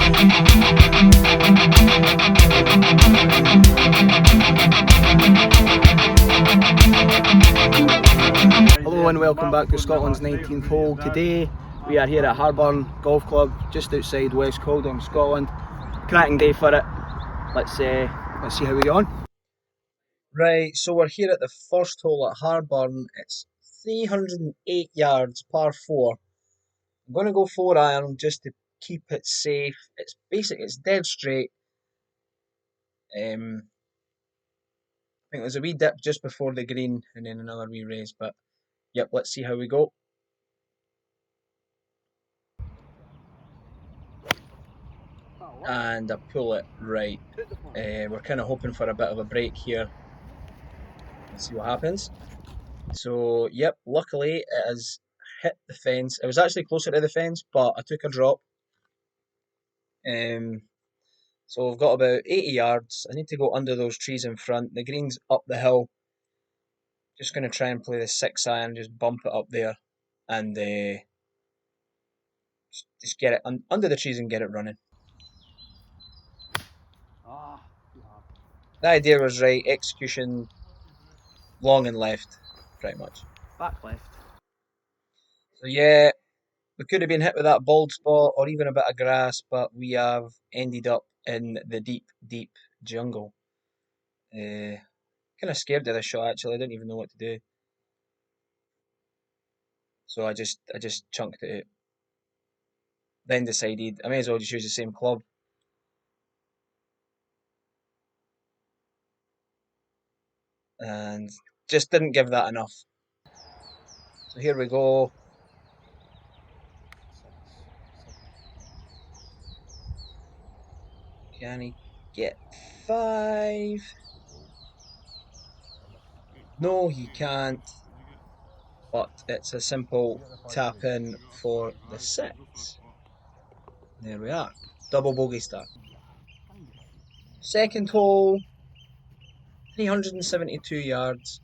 Hello and welcome back to Scotland's 19th hole. Today we are here at Harburn Golf Club just outside West Calding, Scotland. Cracking day for it. Let's see how we get on. Right, so we're here at the first hole at Harburn. It's 308 yards, par 4. I'm going to go 4 iron just to keep it safe. It's dead straight. I think there's a wee dip just before the green and then another wee raise, but yep, let's see how we go. And I pull it right. We're kind of hoping for a bit of a break here. Let's see what happens. So, yep, luckily it has hit the fence. It was actually closer to the fence, but I took a drop. So I've got about 80 yards. I need to go under those trees in front. The green's up the hill. Just going to try and play the 6 iron, just bump it up there and just get it under the trees and get it running. The idea was right, execution long and left, pretty much. Back left. So yeah, we could have been hit with that bald spot or even a bit of grass, but we have ended up in the deep, deep jungle. Kind of scared of this shot actually. I didn't even know what to do. So I just chunked it out. Then decided I may as well just use the same club. And just didn't give that enough. So here we go. Can he get 5? No, he can't. But it's a simple tap in for the 6. There we are. Double bogey start. Second hole, 372 yards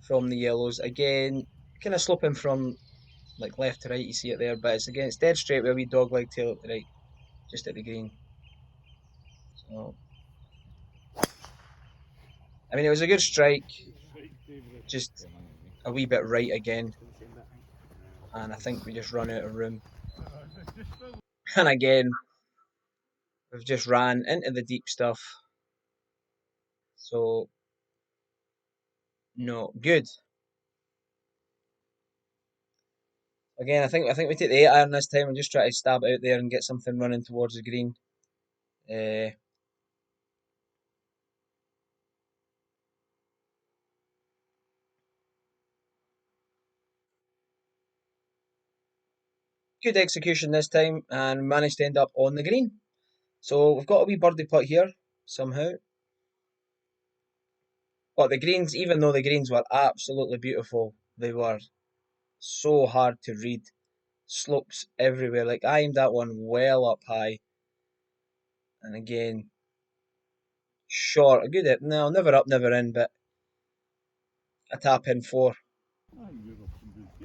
from the yellows. Again, kind of sloping from like left to right, you see it there, but it's again, it's dead straight with a wee dog leg tail at the right, just at the green. So, I mean, it was a good strike, just a wee bit right again, and I think we just run out of room. And again, we've just ran into the deep stuff. So, no good. Again, I think we take the 8 iron this time and just try to stab it out there and get something running towards the green. Good execution this time and managed to end up on the green. So we've got a wee birdie putt here somehow. But the greens, even though the greens were absolutely beautiful, they were so hard to read. Slopes everywhere. Like I aimed that one well up high. And again, short. A good hit. No, never up, never in, but a tap in 4.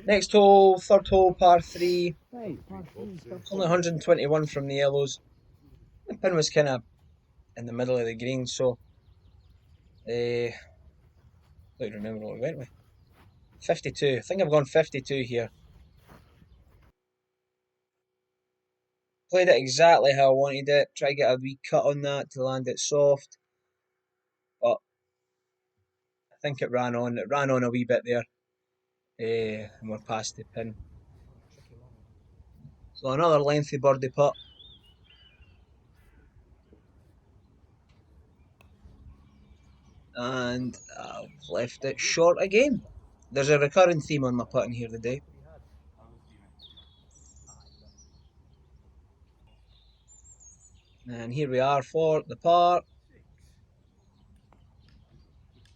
Next hole, third hole, par 3. It's only 121 from the yellows. The pin was kind of in the middle of the green, so I don't remember what we went with. 52. I think I've gone 52 here. Played it exactly how I wanted it. Try to get a wee cut on that to land it soft. But I think it ran on. It ran on a wee bit there. And we're past the pin. So another lengthy birdie putt. And I've left it short again. There's a recurring theme on my putting here today. And here we are for the par.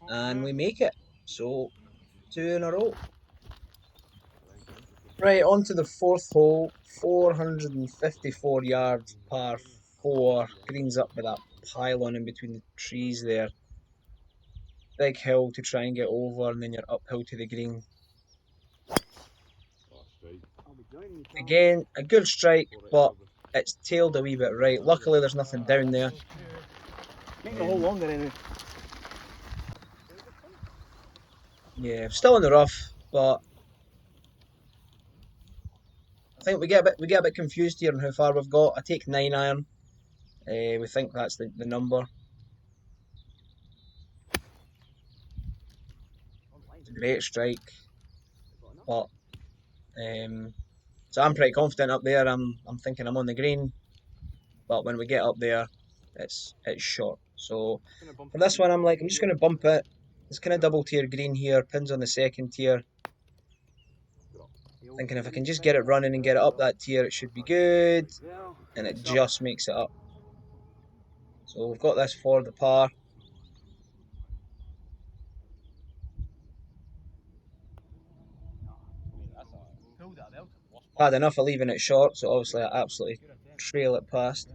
And we make it. So 2 in a row. Right, on to the fourth hole. 454 yards, par 4. Greens up with that pylon in between the trees there. Big hill to try and get over, and then you're uphill to the green. Again, a good strike, but it's tailed a wee bit right. Luckily there's nothing down there. Make the hole longer anyway. Yeah, still in the rough, but I think we get a bit confused here on how far we've got. I take 9 iron. We think that's the number. Great strike, but so I'm pretty confident up there. I'm thinking I'm on the green, but when we get up there, it's short. So for this one, I'm just going to bump it. It's kind of double tier green here. Pins on the second tier. Thinking if I can just get it running and get it up that tier, it should be good. And it just makes it up. So we've got this for the par. Had enough of leaving it short, so obviously I absolutely trail it past.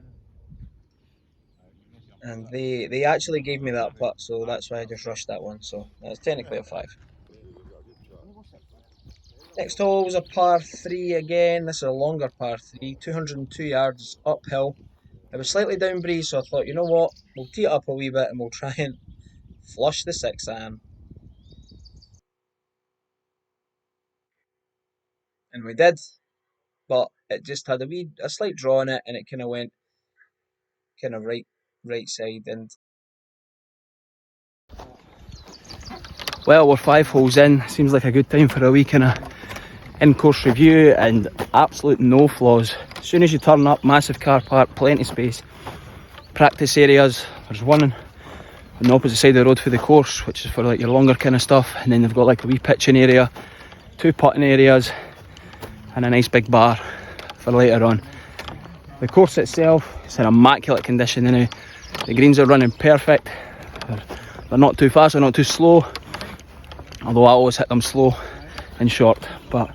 And they actually gave me that putt, so that's why I just rushed that one. So that's technically a 5. Next hole was a par 3 again. This is a longer par 3, 202 yards uphill. It was slightly down breeze, so I thought, you know what, we'll tee it up a wee bit and we'll try and flush the 6 iron. And we did, but it just had a slight draw in it, and it kind of went right side. And well, we're 5 holes in. Seems like a good time for a wee kind of in-course review, and absolute no flaws. As soon as you turn up, massive car park, plenty of space. Practice areas, there's one on the opposite side of the road for the course, which is for like your longer kind of stuff, and then they've got like a wee pitching area, 2 putting areas, and a nice big bar for later on. The course itself is in immaculate condition now. The greens are running perfect. They're not too fast, they're not too slow, although I always hit them slow and short, but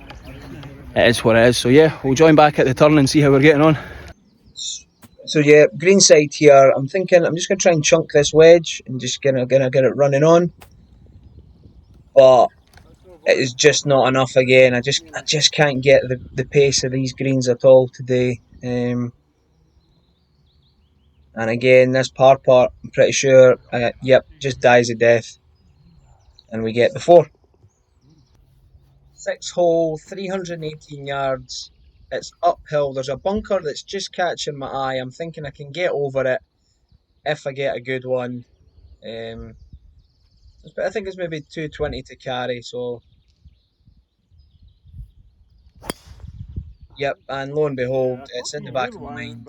it is what it is. So yeah, we'll join back at the turn and see how we're getting on. So yeah, green side here. I'm thinking I'm just gonna try and chunk this wedge and just gonna get it running on, but it is just not enough again. I just can't get the pace of these greens at all today. And again, this par putt, I'm pretty sure, yep, just dies a death, and we get the 4. 6 hole, 318 yards. It's uphill. There's a bunker that's just catching my eye. I'm thinking I can get over it if I get a good one. I think it's maybe 220 to carry. So, yep. And lo and behold, it's in the back of my mind.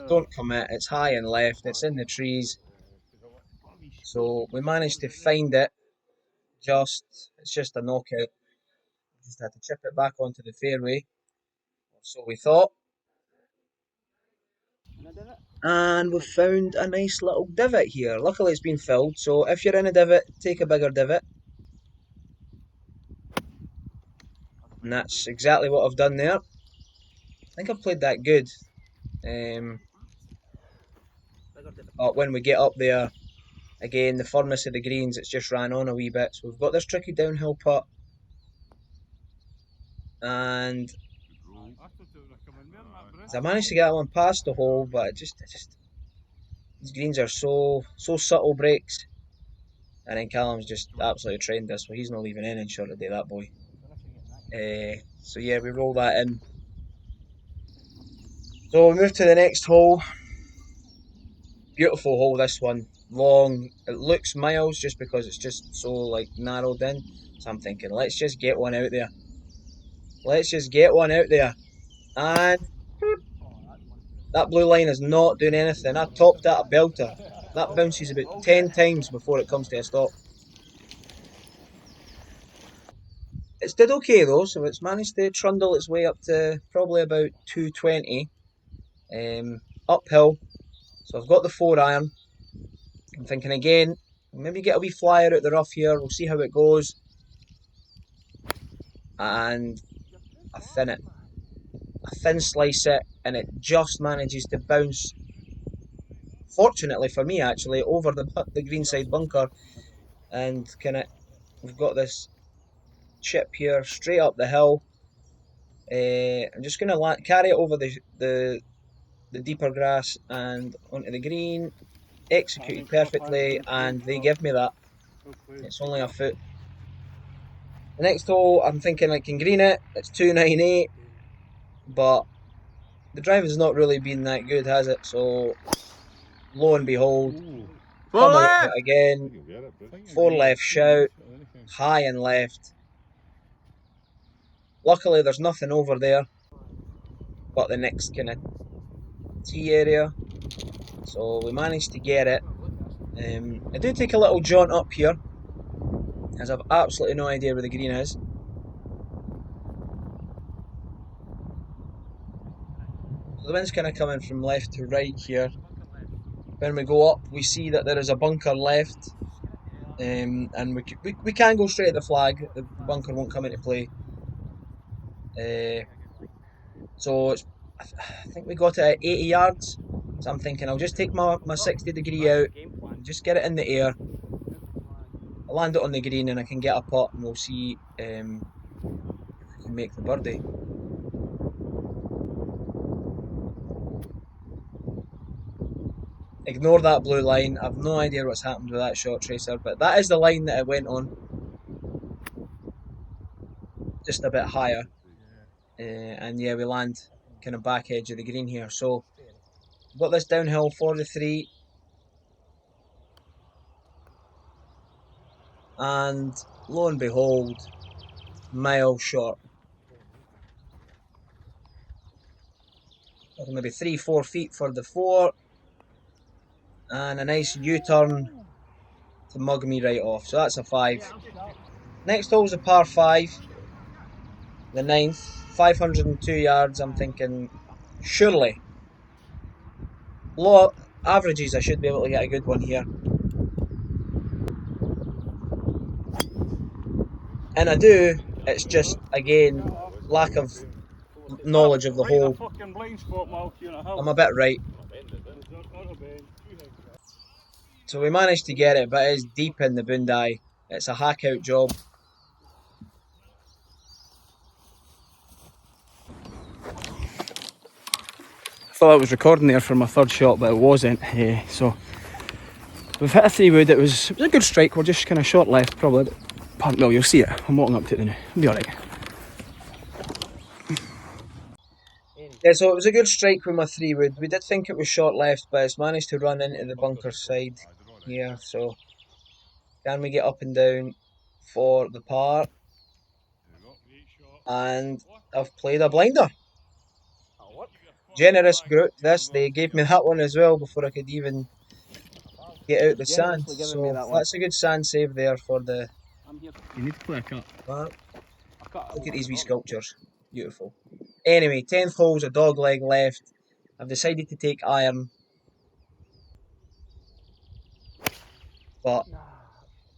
Don't commit. It's high and left. It's in the trees. So we managed to find it. It's just a knockout. Just had to chip it back onto the fairway. So we thought. And we've found a nice little divot here. Luckily it's been filled, so if you're in a divot, take a bigger divot. And that's exactly what I've done there. I think I've played that good. But when we get up there, again, the firmness of the greens, it's just ran on a wee bit. So we've got this tricky downhill putt. And I managed to get that one past the hole, but these greens are so subtle breaks. And then Callum's just absolutely trained this, so he's not leaving any short today, that boy. So yeah, we roll that in. So we move to the next hole. Beautiful hole, this one. Long. It looks miles just because it's just so like narrowed in. So I'm thinking, let's just get one out there. And that blue line is not doing anything. I topped that a belter. That bounces about 10 times before it comes to a stop. It's did okay though, so it's managed to trundle its way up to probably about 220. Uphill. So I've got the 4 iron. I'm thinking again, maybe get a wee flyer out the rough here. We'll see how it goes. And I thin slice it, and it just manages to bounce. Fortunately for me, actually, over the greenside bunker, and we've got this chip here straight up the hill. I'm just going to carry it over the deeper grass and onto the green. Executed perfectly, and they give me that. It's only a foot. The next hole, I'm thinking I can green it. It's 298, but the driving's not really been that good, has it? So, lo and behold, come away with it again. 4 left shout, high and left. Luckily, there's nothing over there but the next kind of tee area. So, we managed to get it. I do take a little jaunt up here, as I've absolutely no idea where the green is. So the wind's kind of coming from left to right here. When we go up, we see that there is a bunker left, and we can go straight at the flag. The bunker won't come into play. So I think we got it at 80 yards. So I'm thinking I'll just take my 60-degree out, just get it in the air. I'll land it on the green and I can get a putt, and we'll see if we can make the birdie. Ignore that blue line. I've no idea what's happened with that shot tracer, but that is the line that it went on. Just a bit higher. And yeah, we land kind of back edge of the green here. So, got this downhill 43. And lo and behold, mile short. Maybe 3-4 feet for the 4. And a nice U-turn to mug me right off. So that's a 5. Next hole's a par 5. The 9th, 502 yards. I'm thinking, surely, low averages, I should be able to get a good one here. And I do. It's just, again, lack of knowledge of the hole. I'm a bit right. So we managed to get it, but it is deep in the boondie. It's a hack out job. I thought I was recording there for my third shot, but it wasn't. So we've hit a 3-wood. It was a good strike. We're just kind of short left, probably. Well, you'll see it. I'm walking up to it now. It'll be alright. Yeah, so it was a good strike with my 3-wood. We did think it was short left, but it's managed to run into the bunker side here. So can we get up and down for the par? And I've played a blinder. Generous group this. They gave me that one as well before I could even get out the sand. So that's a good sand save there for the... You need to play a cut. Look at these wee sculptures. Beautiful. Anyway, 10th hole's a dog leg left. I've decided to take iron. But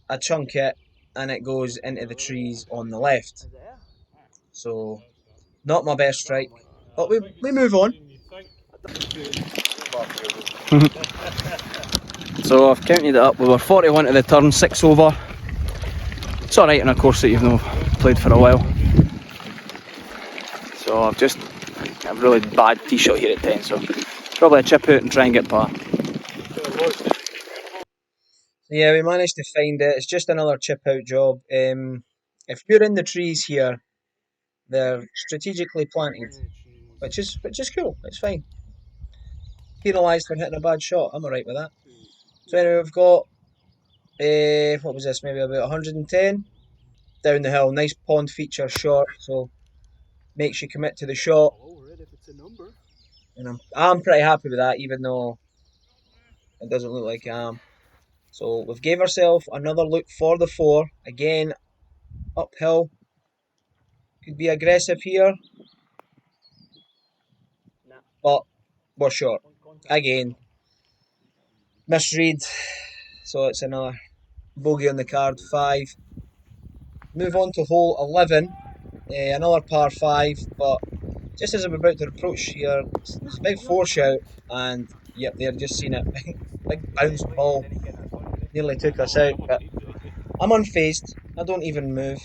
I chunk it and it goes into the trees on the left. So, not my best strike. But we move on. So I've counted it up. We were 41 to the turn, 6 over. It's alright in a course that you've not played for a while. So I've just a really bad tee shot here at 10, so probably a chip out and try and get par. Yeah, we managed to find it. It's just another chip out job. If you're in the trees here, they're strategically planted, which is cool. It's fine. Penalised for hitting a bad shot. I'm alright with that. So anyway, we've got what was this? Maybe about 110 down the hill. Nice pond feature shot, so makes you commit to the shot. And I'm pretty happy with that, even though it doesn't look like I am. So we've gave ourselves another look for the 4. Again, uphill. Could be aggressive here. But we're short. Again. Misread. So it's another bogey on the card, 5. Move on to hole 11. Another par 5. But just as I'm about to approach here, there's a big 4 shout. And yep, they're just seen it. Big bounce ball. Nearly took us out. But I'm unfazed. I don't even move.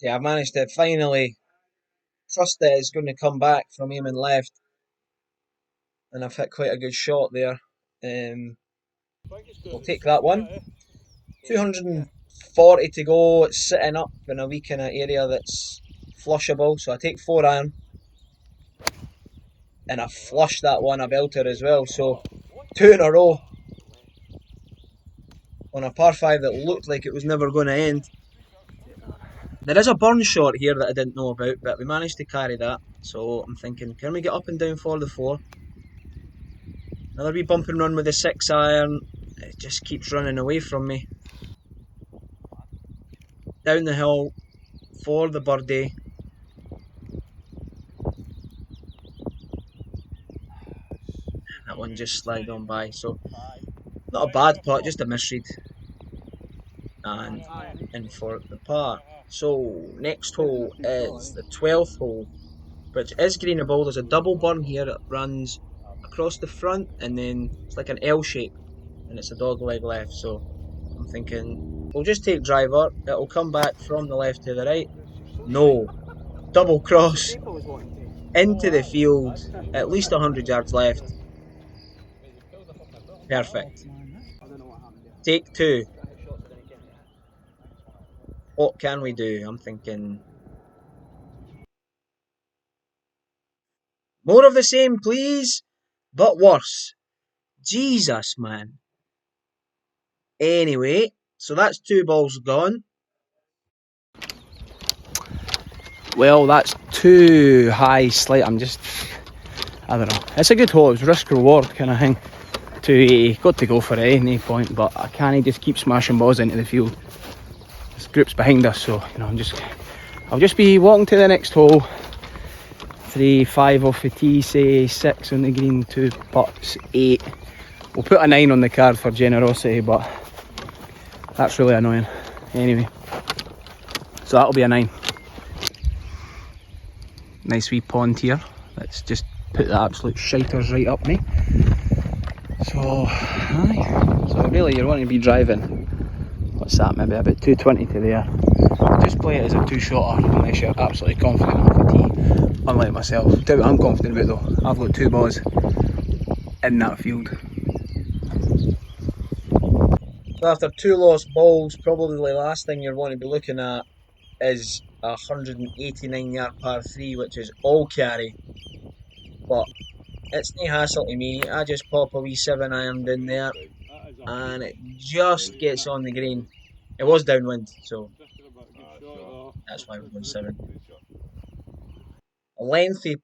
Yeah, I've managed to finally trust that it's going to come back from aiming left, and I've hit quite a good shot there. We'll take that one. 240 to go. It's sitting up in a wee kind of area that's flushable, so I take 4 iron, and I flush that one, a belter as well. So 2 in a row on a par 5 that looked like it was never going to end. There is a burn shot here that I didn't know about, but we managed to carry that. So I'm thinking, can we get up and down for the 4? Another wee bump and run with the 6 iron. It just keeps running away from me. Down the hill for the birdie. That one just slid on by. So not a bad putt, just a misread. And in for the par. So next hole is the 12th hole, which is greenable. There's a double burn here that runs across the front, and then it's like an L shape, and it's a dog leg left. So I'm thinking we'll just take driver. It'll come back from the left to the right. No, double cross into the field. At least 100 yards left. Perfect. Take 2. What can we do? I'm thinking more of the same, please, but worse. Jesus, man. Anyway, so that's 2 balls gone. Well, that's too high slight. I don't know. It's a good hole. It was risk reward kind of thing. 280. Got to go for it at any point, but I can't just keep smashing balls into the field. This group's behind us, so you know I'll just be walking to the next hole. 3, 5 off the tee, say 6 on the green, 2 putts, 8. We'll put a 9 on the card for generosity, but that's really annoying. Anyway, so that'll be a 9. Nice wee pond here. Let's just put the absolute shiters right up me. So, aye. So really you're wanting to be driving, what's that, maybe about 220 to there. Just play it as a 2-shotter unless you're absolutely confident off the tee. Unlike myself. Tell you what I'm confident about though. I've got 2 balls in that field. So after 2 lost balls, probably the last thing you're wanting to be looking at is a 189 yard par 3, which is all carry. But it's no hassle to me. I just pop a wee 7 iron in there and it just gets on the green. It was downwind, so that's why we're going 7. A lengthy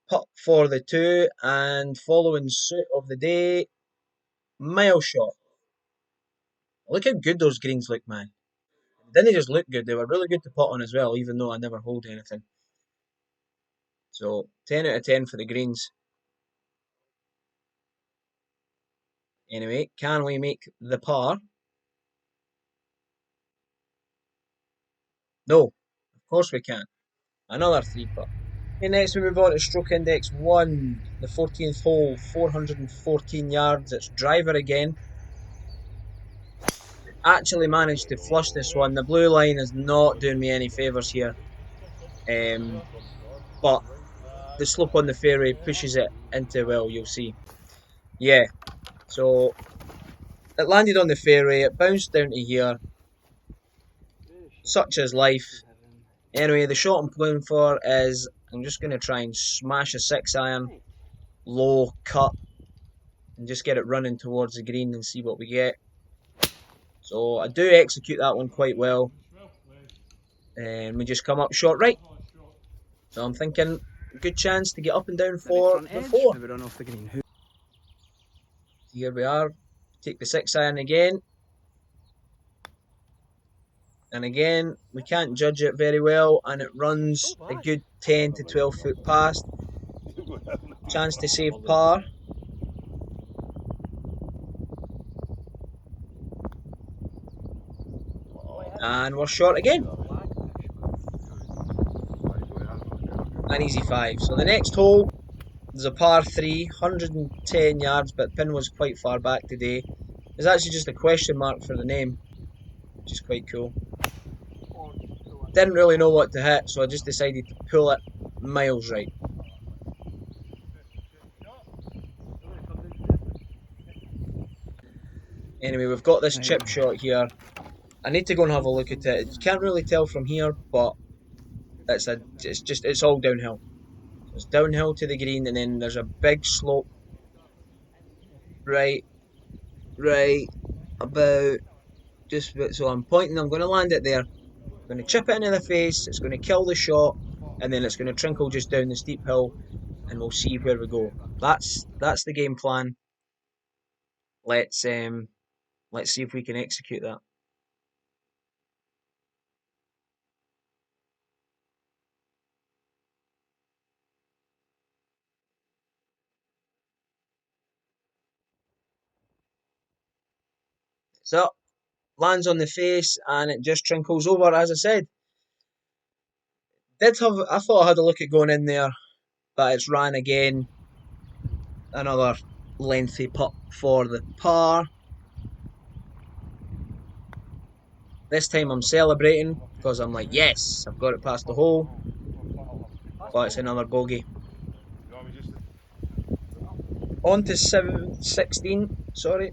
putt for the 2, and following suit of the day, mile shot. Look how good those greens look, man. They didn't just look good, they were really good to putt on as well, even though I never hold anything. So 10 out of 10 for the greens. Anyway, can we make the par? No, of course we can't. Another 3 putt. Okay, next we move on to stroke index 1, the 14th hole, 414 yards. It's driver again. Actually managed to flush this one. The blue line is not doing me any favours here. But the slope on the fairway pushes it into, well, you'll see. Yeah, so it landed on the fairway, it bounced down to here. Such is life. Anyway, the shot I'm playing for is, I'm just going to try and smash a 6 iron, low cut, and just get it running towards the green and see what we get. So I do execute that one quite well. And we just come up short right. So I'm thinking, good chance to get up and down for the 4. Here we are. Take the 6 iron again. And again, we can't judge it very well, and it runs a good 10 to 12 foot past. Chance to save par. And we're short again. An easy 5. So the next hole, there's a par 3, 110 yards, but pin was quite far back today. There's actually just a question mark for the name, which is quite cool. didn't really know what to hit, so I just decided to pull it miles right. Anyway, we've got this chip shot here. I need to go and have a look at it. You can't really tell from here, but it's all downhill. It's downhill to the green, and then there's a big slope right about just so I'm pointing. I'm going to land it there. I'm going to chip it into the face. It's going to kill the shot, and then it's going to trinkle just down the steep hill, and we'll see where we go. That's the game plan. Let's see if we can execute that. So, lands on the face and it just trinkles over, as I said. I thought I had a look at going in there, but it's ran again. Another lengthy putt for the par. This time I'm celebrating because I'm like, yes, I've got it past the hole. But it's another bogey. On to 16, sorry.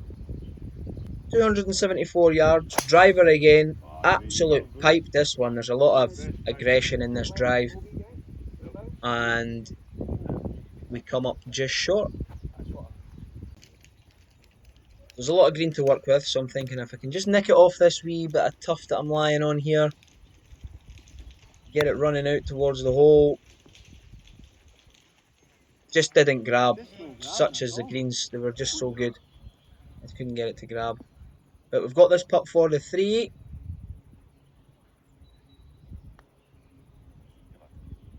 274 yards, driver again, absolute pipe this one. There's a lot of aggression in this drive, and we come up just short. There's a lot of green to work with, so I'm thinking if I can just nick it off this wee bit of tuff that I'm lying on here, get it running out towards the hole. Just didn't grab, such as the greens, they were just so good. I couldn't get it to grab. But we've got this putt for the 3.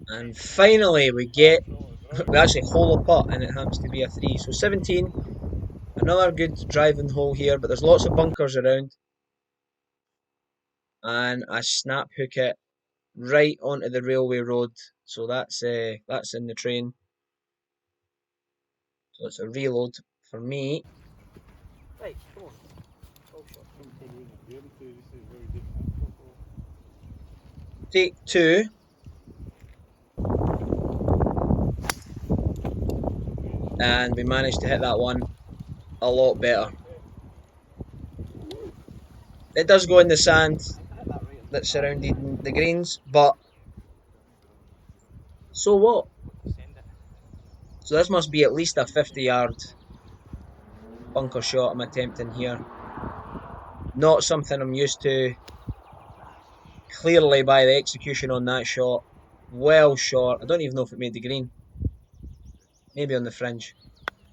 And finally we actually hole a putt, and it happens to be a 3. So 17, another good driving hole here, but there's lots of bunkers around. And I snap hook it right onto the railway road. So that's in the train. So it's a reload for me. Right, come on. Take 2. And we managed to hit that one a lot better. It does go in the sand that's surrounding the greens, but so what? So this must be at least a 50-yard bunker shot I'm attempting here. Not something I'm used to. Clearly by the execution on that shot, well short. I don't even know if it made the green. Maybe on the fringe.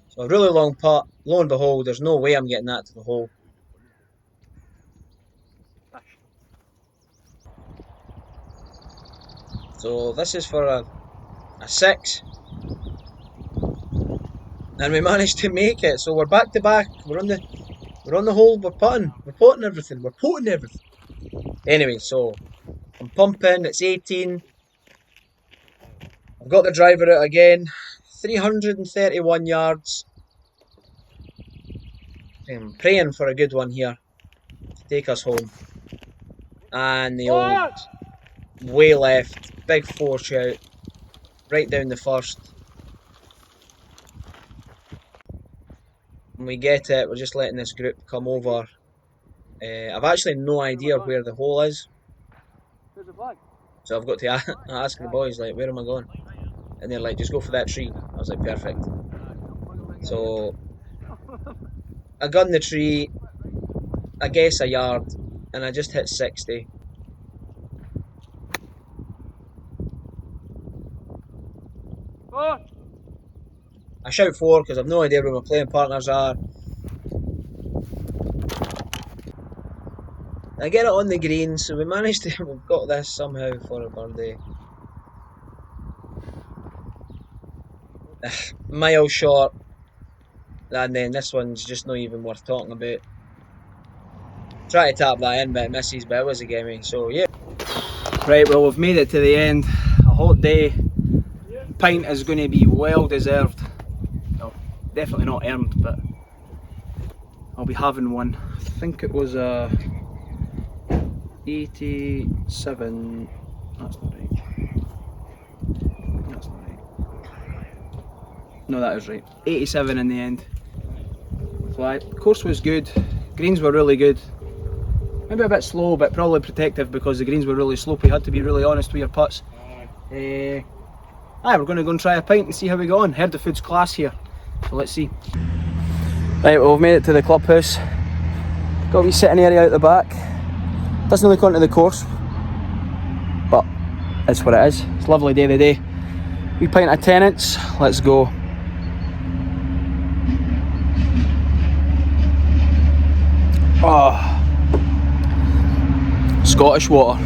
So a really long putt. Lo and behold, there's no way I'm getting that to the hole. So this is for a 6. And we managed to make it. So we're back to back. We're on the hole. We're putting. We're potting everything. We're potting everything. Anyway, so I'm pumping. It's 18. I've got the driver out again. 331 yards. I'm praying for a good one here to take us home. And the old way left, big 4 shout, right down the first. When we get it, we're just letting this group come over. I've actually no idea where the hole is. There's a flag. So I've got to ask the boys, like, where am I going? And they're like, just go for that tree. I was like, perfect. So I gun the tree, I guess a yard, and I just hit 60. I shout 4 because I've no idea where my playing partners are. I get it on the green, so we managed to, we've got this somehow for a birdie. Mile short, and then this one's just not even worth talking about. Try to tap that in, but it misses, but it was a gimme, so yeah. Right, well, we've made it to the end. A hot day. Pint is going to be well deserved. Well, definitely not earned, but I'll be having one. I think it was a 87. That's not right. That's not right. No, that is right. 87 in the end. So the course was good. Greens were really good. Maybe a bit slow, but probably protective because the greens were really slopey. You had to be really honest with your putts. We're going to go and try a pint and see how we go on. Heard the food's class here, so let's see. Right, well, we've made it to the clubhouse. Got a wee sitting area out the back. Doesn't look onto the course, but it's what it is. It's a lovely day of the day. Wee pint of tenants. Let's go. Oh, Scottish water.